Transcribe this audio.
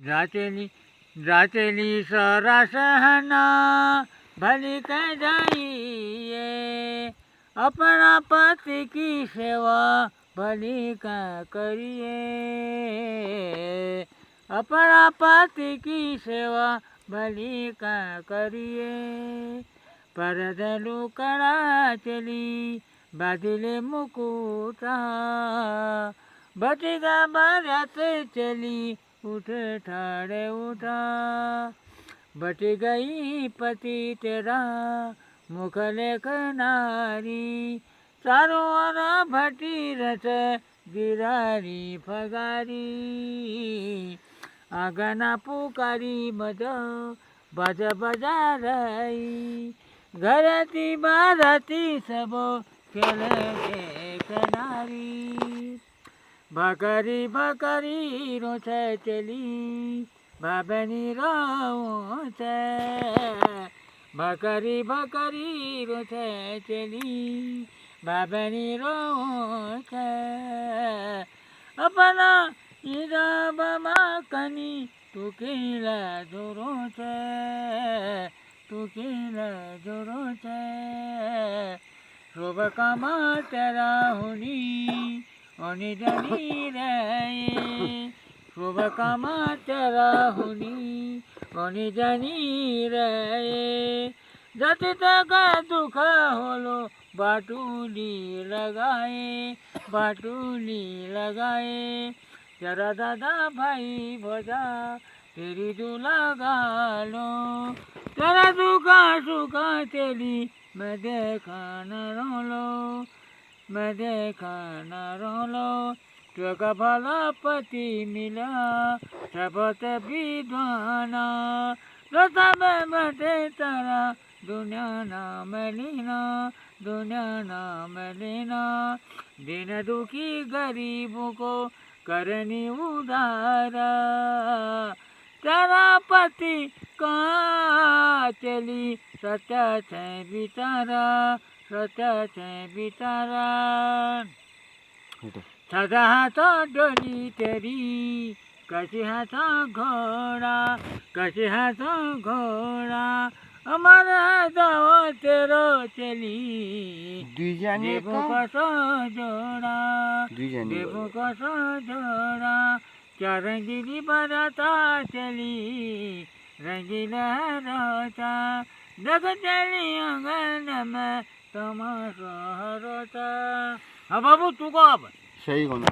जाचेली जाचेली सरसहना भली कह जाइए, अपना पति की सेवा भली का करिए, अपना पति की सेवा भली का करिए। परदलू कड़ा चली बादिले मुकुटा, बटिगा बारात चली उठ ठाड़े उठा, बट गई पति तेरा मुख लेख नारी, चारों ओर भटी रथ गिरारी फगारी, आंगना पुकारी मद बज बजा रही, घरती बारती सब खेले नारी। भकरी भकरी रोछ चली बाबनी रोछ, भकरी भकरी रोछ चली बाबनी रोछ, अपना ईरा बाबा कनी तू किला जोरो छे, तू किला जोरो छे। शोभ कामा तेरा होनी ओनी जानी रे, शुभ कामा तेरा होनी ओनी जानी रे, जति तक दुख होलो बाटुली लगाए, बाटुली लगाए। तेरा दादा भाई भोजा तेरी दूल्हा गालो, तेरा दुखा सुखा तेरी मैं देखा न रोलो, मैं देखा न रोलो। तुका भला पति मिला सबत विद्वाना, लता में बैठे तारा दुनिया नाम लेना, दुनिया नाम लेना। दिन दुखी गरीबों को करनी उदारा, तेरा पति कहाँ चली सत्य से बितारा, सत्य से बितारा। सदा हाथ डोली तेरी कैसे हाथ घोड़ा, कैसे हाथ घोड़ा, हमारा दाव तेरो चली देवों का सो जोड़ा, देवों का सो जोड़ा। क्या रंगीली बराता चली रंगीला रोता, जग चली आंगन में तुम्हारा रोता। हाँ बाबू तू को अब सही गाना।